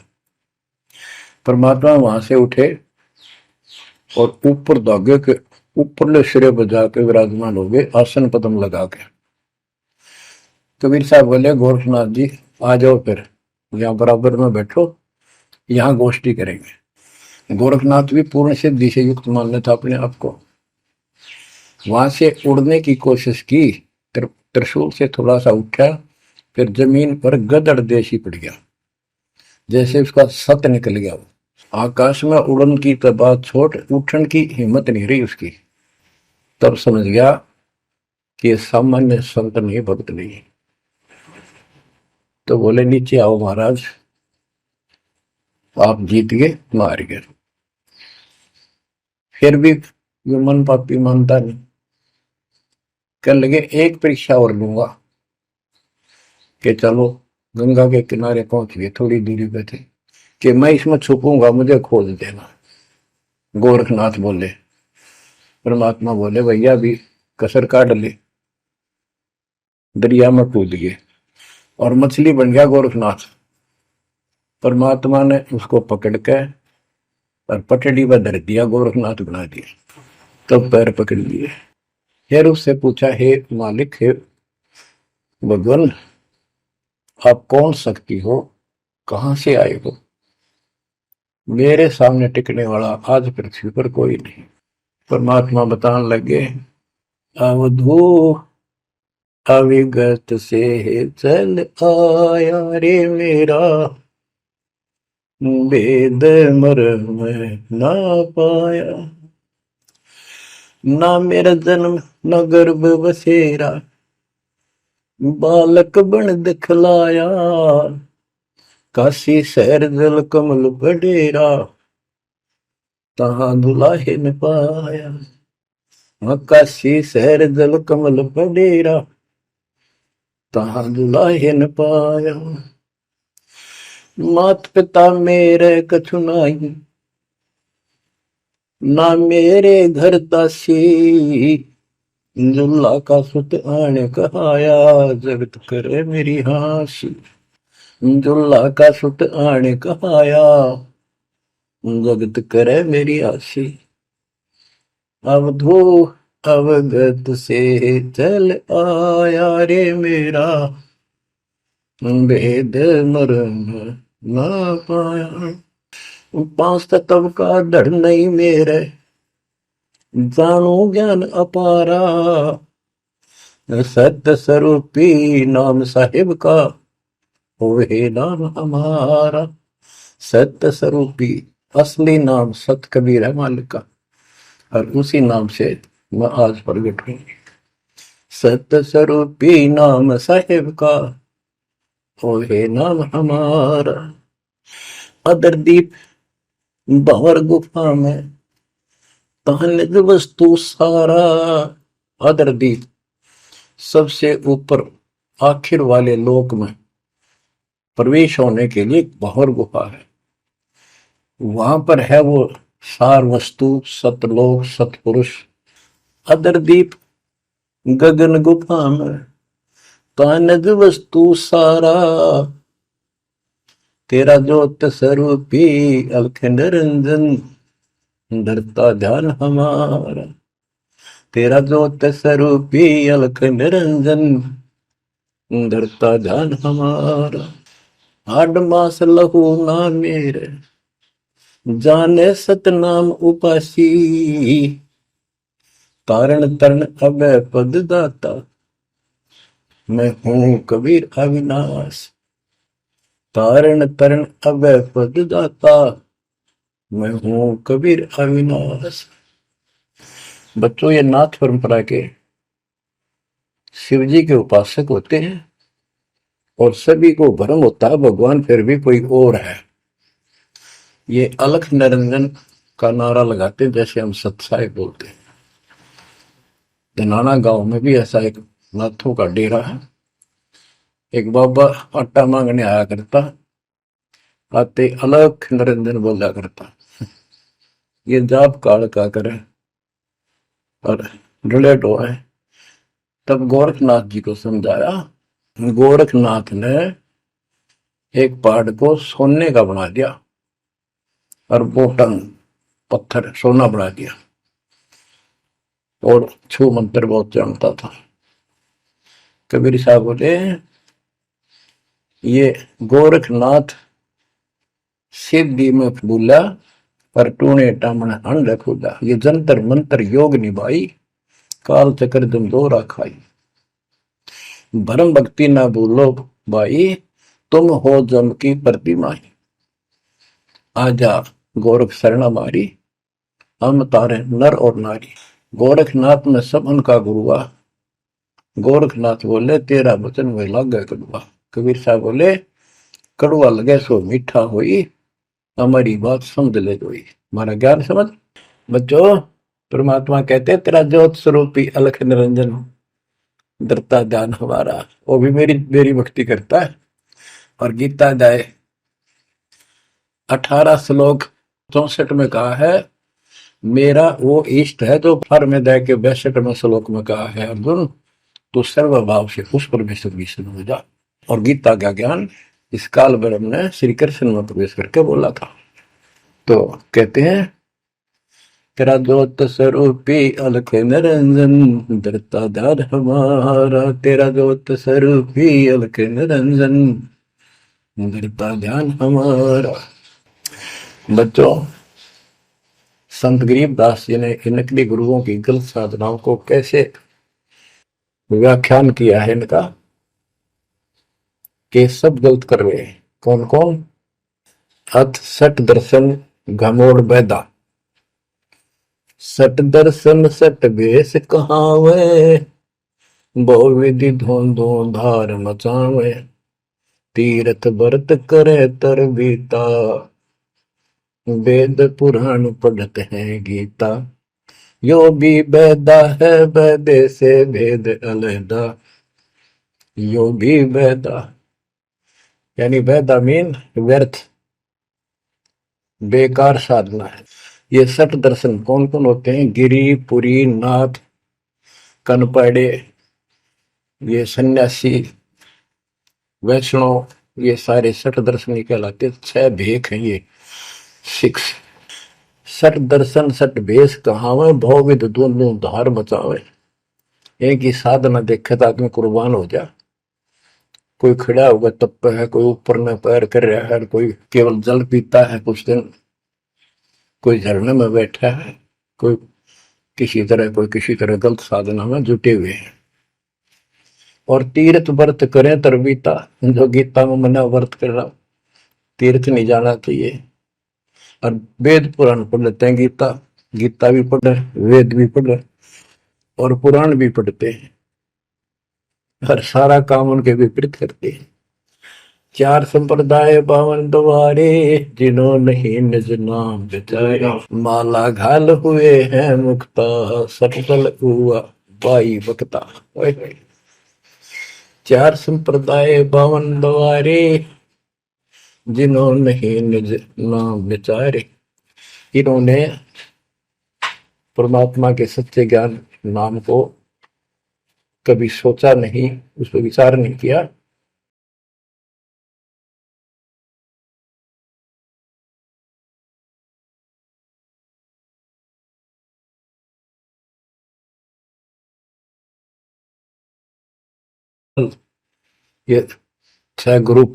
S1: परमात्मा वहां से उठे और ऊपर धागे के ऊपरले सिरे पर जाके विराजमान हो गए, आसन पद्म लगा के। कबीर साहब बोले, गोरखनाथ जी आ जाओ, फिर यहाँ बराबर में बैठो, यहाँ गोष्ठी करेंगे। गोरखनाथ भी पूर्ण सिद्धि से युक्त मान लेता अपने आप को। वहां से उड़ने की कोशिश की, त्रिशूल से थोड़ा सा उठा, फिर जमीन पर गदड़ देशी पड़ गया, जैसे उसका सत निकल गया। वो आकाश में उड़न की तो बात छोड़, उठन की हिम्मत नहीं रही उसकी। तब समझ गया कि ये सामान्य संत नहीं, भक्त नहीं। तो बोले, नीचे आओ महाराज, आप जीत गए, मार गए। फिर भी ये मन पापी मानता नहीं, कहने लगे एक परीक्षा और लूंगा, कि चलो गंगा के किनारे पहुंच गए, थोड़ी दूरी पे थे, कि मैं इसमें छुपूंगा, मुझे खोज देना। गोरखनाथ बोले, परमात्मा बोले, भैया भी कसर काट ले, दरिया में कूद गए और मछली बन गया गोरखनाथ। परमात्मा ने उसको पकड़ के और पटड़ी पर धर दिया, गोरखनाथ बना दिया। तब पैर पकड़ लिए। फिर उससे पूछा, हे मालिक, हे भगवान, आप कौन शक्ति हो, कहां से आए हो? मेरे सामने टिकने वाला आज पृथ्वी पर कोई नहीं। परमात्मा बताने लगे, अवधू अविगत से चल आया रे मेरा, वेद मर्म ना पाया। ना मेरा जन्म न गर्भ बसेरा, बालक बन दिखलाया। काशी शहर जल कमल बडेरा, तहां दुलाहे न पाया। काशी शहर जल कमल बडेरा, तहां दुलाहे न पाया। मात पिता मेरे कछु नाही, ना मेरे घर दासी। जुल्ला का सुत आने कहाया, जगत करे मेरी हासी। जुल्ला का सुत आने कहाया, जगत करे मेरी हासी। अवधू अवगत से चल आया रे मेरा, वेद मर्म ना पाया। पांच तत्व का धड़ नहीं मेरे, जानू ज्ञान अपारा। सत्य स्वरूपी नाम साहिब का, होवे नाम हमारा। सत्य स्वरूपी असली नाम सत कबीर है मालिक का, और उसी नाम से मैं आज प्रगट हूं। सत्य स्वरूपी नाम साहिब का, होवे नाम हमारा। अदरदीप भंवर गुफा में, तहनिज वस्तु सारा। अदरदीप सबसे ऊपर आखिर वाले लोक में प्रवेश होने के लिए भंवर गुफा है। वहां पर है वो सार वस्तु, सतलोक, सतपुरुष। अदरदीप गगन गुफा में, तहनिज वस्तु सारा। तेरा ज्योत स्वरूपी अलख निरंजन, धरता ध्यान हमारा। तेरा ज्योत स्वरूपी अलख निरंजन, धरता ध्यान हमारा। हाड मास लहू ना मेरे, जाने सतनाम उपासी। तारण तरण अभय पद दाता, मैं हूं कबीर अविनाश। तारण तरण अभय पद दाता, मैं हूं कबीर अविनाश। बच्चों, ये नाथ परंपरा के शिव जी के उपासक होते हैं और सभी को भ्रम होता है भगवान फिर भी कोई और है। ये अलख निरंजन का नारा लगाते हैं, जैसे हम सत्साई बोलते हैं। धनाना गांव में भी ऐसा एक नाथों का डेरा है। एक बाबा आटा मांगने आया करता, आते अलख निरंजन बोला करता। ये जाप काल का करे और रिलेट हो है। तब गोरखनाथ जी को समझाया। गोरखनाथ ने एक पहाड़ को सोने का बना दिया और बोटन पत्थर सोना बना दिया, और छू मंत्र बहुत जानता था। कबीर साहब बोले, ये गोरखनाथ सिद्धि में भूला, पर टूने टामण अंड खुदा। ये जंतर मंत्र योग निभाई, काल चक्र जम दोरा खाई। भरम भक्ति ना भूलो भाई, तुम हो जम की प्रतिमाई। आजा गोरख शरण मारी, हम तारे नर और नारी। गोरखनाथ में सब उनका गुरुआ। गोरखनाथ बोले, तेरा वचन वे लागे कड़ुआ। कबीर साहब बोले, कड़ुआ लगे सो मीठा होई, हमारी बात समझ ले जोई। हमारा ज्ञान समझ। बच्चों, परमात्मा कहते, तेरा ज्योत स्वरूपी अलख निरंजन, धरता ध्यान हमारा। वो भी मेरी भक्ति करता है। और गीता अध्याय 18 श्लोक 64 में कहा है, मेरा वो इष्ट है जो फर में दे के 62वें श्लोक में कहा है, अर्जुन तो सर्वभाव से उस परमेश्वर की शरण हो जा। और गीता का ज्ञान इस काल ब्रह्म ने श्री कृष्ण में प्रवेश करके बोला था। तो कहते हैं तेरा ज्योत स्वरूपी अलख निरंजन धरता ध्यान हमारा, तेरा ज्योत स्वरूपी अलख निरंजन धरता ध्यान हमारा। बच्चों, संत गरीबदास जी ने इन नकली गुरुओं की गलत साधनाओं को कैसे व्याख्यान किया है इनका, कि सब गलत कर रहे हैं। कौन कौन? अथ सट दर्शन घमोड़ बैदा, सट दर्शन सट बेस कहावे, बहु विधि धोंधो धार मचावे, तीर्थ व्रत करे तर बीता, वेद पुराण पढ़ते हैं गीता, यो भी बैदा है बैदे से भेद अलहदा, यो भी बैदा यानी बैदा मीन व्यर्थ बेकार साधना है। ये सठ दर्शन कौन कौन होते हैं? गिरी, पुरी, नाथ, कनपड़े, ये सन्यासी, वैष्णव, ये सारे सठ दर्शन कहलाते। 6 भेख हैं ये, 6। सठ दर्शन सठ भेष कहावे, भौविध दोनों धार बचावे। एक ही साधना देखे तो आदमी कुर्बान हो जा। कोई खड़ा होगा तप है, कोई ऊपर में पैर कर रहा है, कोई केवल जल पीता है कुछ दिन, कोई झरने में बैठा है, कोई किसी तरह गलत साधना में जुटे हुए हैं। और तीर्थ व्रत करें तरबीता, जो गीता में मना व्रत कर रहा, तीर्थ नहीं जाना चाहिए। और वेद पुराण पढ़ लेते हैं, गीता भी पढ़ रहे, वेद भी पढ़ रहे और पुराण भी पढ़ते हैं, हर सारा काम उनके विपरीत करते हैं। 4 संप्रदाय 52 द्वारे, जिन्हों नहीं निज नाम विचारे, माला घाल हुए हैं मुक्ता, सटल हुआ बाई बकता। 4 संप्रदाय 52 द्वारे, जिन्हों नहीं निज नाम विचारे। इन्होंने परमात्मा के सच्चे ज्ञान नाम को कभी सोचा नहीं, उस पर विचार नहीं किया। ये 6 ग्रुप,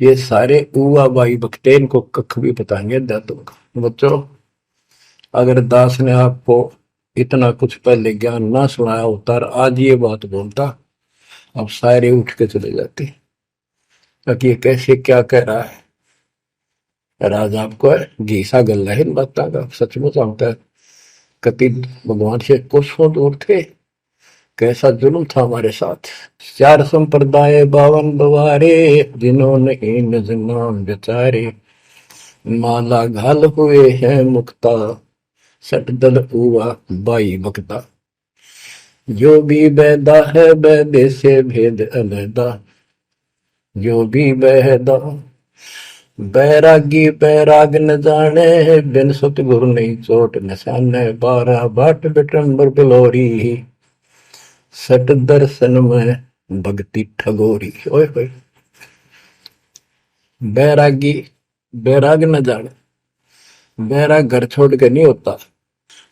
S1: ये सारे उवा बाई बकते, इनको कख भी बताएंगे दातों का। बच्चों, अगर दास ने आपको इतना कुछ पहले ज्ञान ना सुनाया होता और आज ये बात बोलता, अब सारे उठ के चले जाते कि ये कैसे क्या कह रहा है। राज आपको घीसा गल है इन बातों का, सचमुच होता है। कति भगवान से कोसों दूर थे, कैसा जुल्म था हमारे साथ। 4 संप्रदाय 52 द्वारे, जिन्होंने निज नाम विचारे, माला घाल हुए हैं मुक्ता, सट दल हुआ बाई बकता, जो भी बैदा है बैदे से भेद अलहदा, जो भी बैदा। बैरागी बैराग न जाने, बिन सतगुरु नहीं चोट निशाने, 12 बाट बिटंबर बिलोरी, सट दर्शन में भक्ति ठगोरी। ओए होए, बैरागी बैराग न जाने, बैराग घर छोड़ के नहीं होता,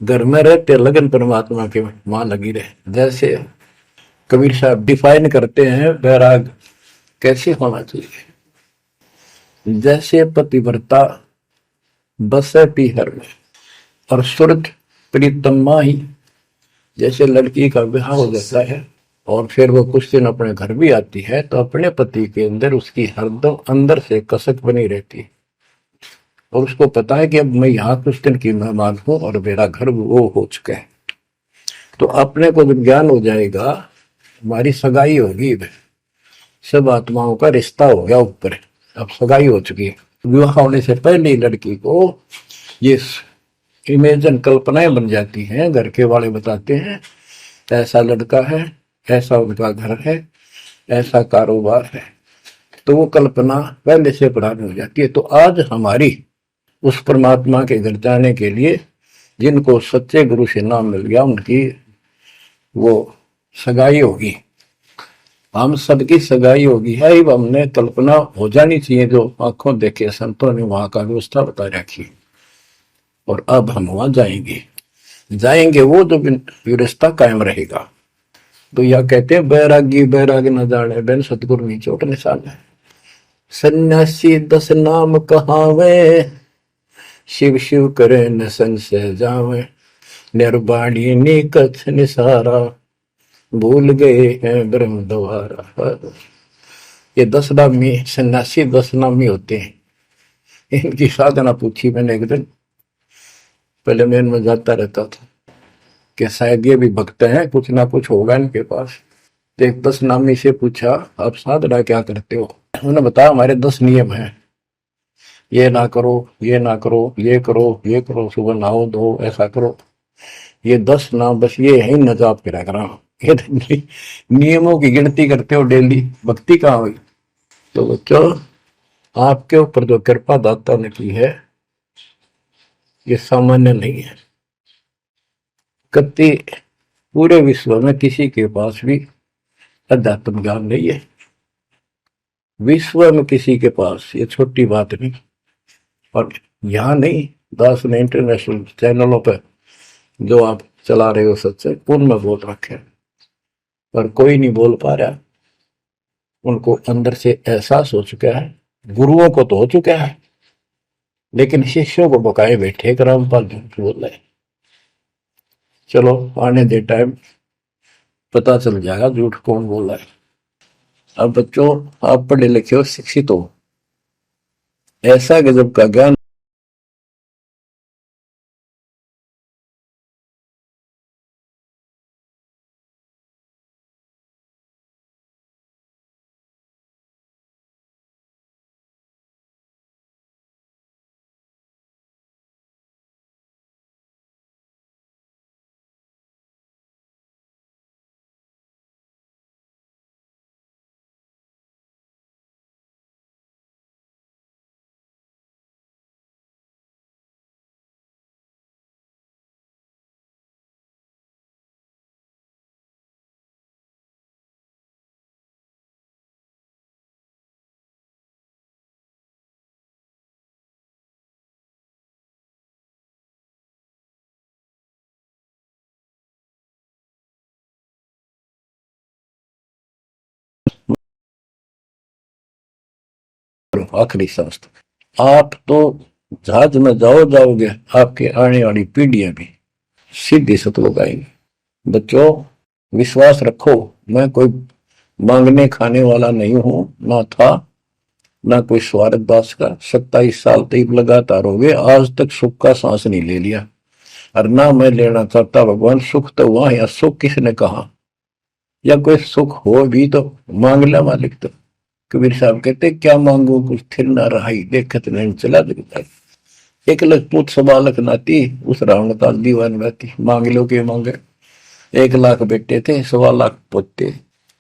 S1: घर में रहते लगन परमात्मा के मां लगी रहे। जैसे कबीर साहब डिफाइन करते हैं बैराग कैसे होना चाहिए। जैसे पतिव्रता बसे पीहर में और सुरत प्रीतमा ही, जैसे लड़की का विवाह हो जाता है और फिर वो कुछ दिन अपने घर भी आती है, तो अपने पति के अंदर उसकी हरदम अंदर से कसक बनी रहती है और उसको पता है कि अब मैं यहाँ कुछ दिन की मेहमान हूं और मेरा घर वो हो चुका है। तो अपने को जब ज्ञान हो जाएगा, हमारी सगाई होगी, सब आत्माओं का रिश्ता हो गया ऊपर, अब सगाई हो चुकी है। विवाह होने से पहले लड़की को ये इमेजन कल्पनाएं बन जाती हैं। घर के वाले बताते हैं ऐसा लड़का है, ऐसा उनका घर है, ऐसा कारोबार है, तो वो कल्पना पहले से पुरानी हो जाती है। तो आज हमारी उस परमात्मा के घर जाने के लिए जिनको सच्चे गुरु से नाम मिल गया, उनकी वो सगाई होगी, हम सबकी सगाई होगी है। हमने कल्पना हो जानी चाहिए, जो आंखों देखे संतों ने वहां का व्यवस्था बता रखी। और अब हम वहां जाएंगे, जाएंगे वो जो व्यवस्था कायम रहेगा। तो यह कहते हैं बैरागी बैराग न जाने बैन सतगुरु नी चोट निशान है। सन्यासी 10 नाम कहावे, शिव शिव करे न संशय जावे। निर्वाणी नी कछ निसारा, भूल गए हैं ब्रह्म द्वारा। ये 10 नामी सन्यासी 10 नामी होते हैं। इनकी साधना पूछी मैंने एक दिन, पहले मैं इनमें जाता रहता था कि शायद ये भी भक्त हैं, कुछ ना कुछ होगा इनके पास। तो एक 10 नामी से पूछा आप साधना क्या करते हो। उन्होंने बताया हमारे 10 नियम हैं, ये ना करो, ये ना करो, ये करो, ये करो, सुबह नहाओ धो, ऐसा करो। ये 10 नाम बस ये है न जाप करा करा। ये नियमों की गिनती करते हो डेली, भक्ति कहाँ हुई। तो बच्चों आपके ऊपर जो कृपा दाता ने की है ये सामान्य नहीं है। कति पूरे विश्व में किसी के पास भी अध्यात्म ज्ञान नहीं है, विश्व में किसी के पास, ये छोटी बात नहीं। और यहाँ नहीं, दास ने इंटरनेशनल चैनलों पर जो आप चला रहे हो सच्चे पूर्ण में बोल रखे, पर कोई नहीं बोल पा रहा। उनको अंदर से एहसास हो चुका है, गुरुओं को तो हो चुका है, लेकिन शिष्यों को बकाए बैठे कि रामपाल झूठ बोल रहे। चलो आने दे टाइम, पता चल जाएगा झूठ कौन बोल रहा है। अब बच्चों आप पढ़े लिखे हो, शिक्षित हो, ऐसा गजब का ज्ञान आखिरी सांस तक। आप तो जहाज में जाओगे, आपके आने वाली पीढ़ियां भी सीधी सतलोक आएंगी। बच्चों विश्वास रखो, मैं कोई मांगने खाने वाला नहीं हूं, ना था, ना कोई स्वार्थ दास का। 27 साल तक लगातार हो गए, आज तक सुख का सांस नहीं ले लिया, और ना मैं लेना चाहता। भगवान सुख तो हुआ, या सुख किसने कहा, या कोई सुख हो भी तो मांग लिया मालिक। तो कबीर साहब कहते क्या मांगो कुछ थिर ना रहाई, देखत नहीं चला दिखता। 1 लाख पूत 1.25 लाख नाती, उस रावण का दीवान बहती। मांग लो के मांगे, 1 लाख बेटे थे, 1.25 लाख पोते,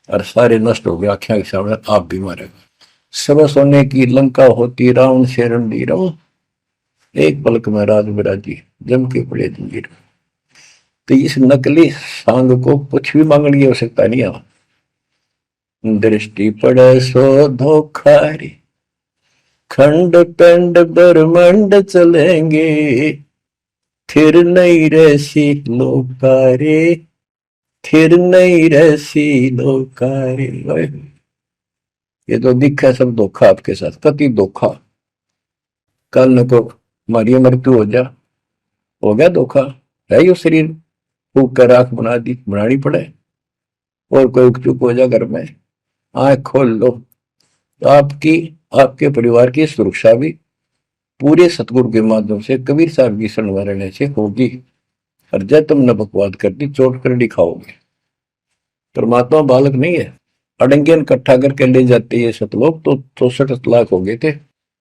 S1: और सारे नष्ट हो गए आख्या के सामने। आप भी मारे, सब सोने की लंका होती, रावण से रणधीर, एक पलक में राज बिराजी, जम के पड़े जंजीर। तो इस नकली सांग को कुछ भी मांगने की आवश्यकता नहीं है। दृष्टि पड़े सो धोखारी, खंड पेंड ब्रह्मंड चलेंगे, फिर नहीं रहसी लोकारे, फिर नहीं रहसी लोकारे। ये तो दिखा है सब धोखा आपके साथ, कति धोखा। कल न को हमारी मृत्यु हो जा, हो गया धोखा, है यो शरीर फूक कर आंख बना दी, बनानी पड़े। और कोई चुप हो जा घर में, आंख खोल लो, तो आपकी आपके परिवार की सुरक्षा भी पूरे सतगुरु के माध्यम से, कबीर साहब की शरण में रहने से होगी। और जब तुमने बकवाद कर दी, चोट कर दिखाओगे। परमात्मा बालक नहीं है, अड़ंगियन इकट्ठा करके ले जाते ये सतलोक। तो 64 लाख हो गए थे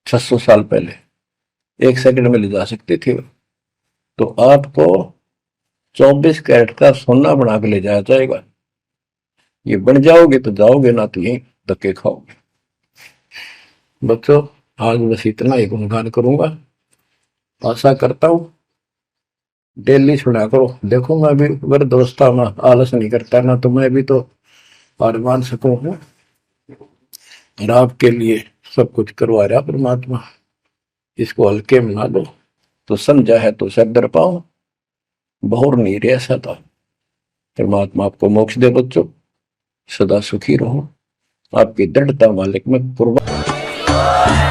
S1: 600 साल पहले, 1 सेकंड में ले जा सकते थे। तो आपको 24 कैरेट का सोना बना के ले जाया जाएगा। ये बन जाओगे तो जाओगे, ना तो यही धक्के खाओगे। बच्चों आज बस इतना ही गुणगान करूंगा, आशा करता हूं डेली सुना करो। देखो मैं भी अगर दोस्ता में आलस नहीं करता ना, तो मैं भी तो मान सकूं हूँ। और आपके लिए सब कुछ करवा रहा परमात्मा, इसको हल्के में ना लो। तो समझा है तो सर दर पाओ, बहुर नहीं रह सकता। परमात्मा आपको मोक्ष दे बच्चों, सदा सुखी रहो। आपकी दृढ़ता मालिक में कुर्बान।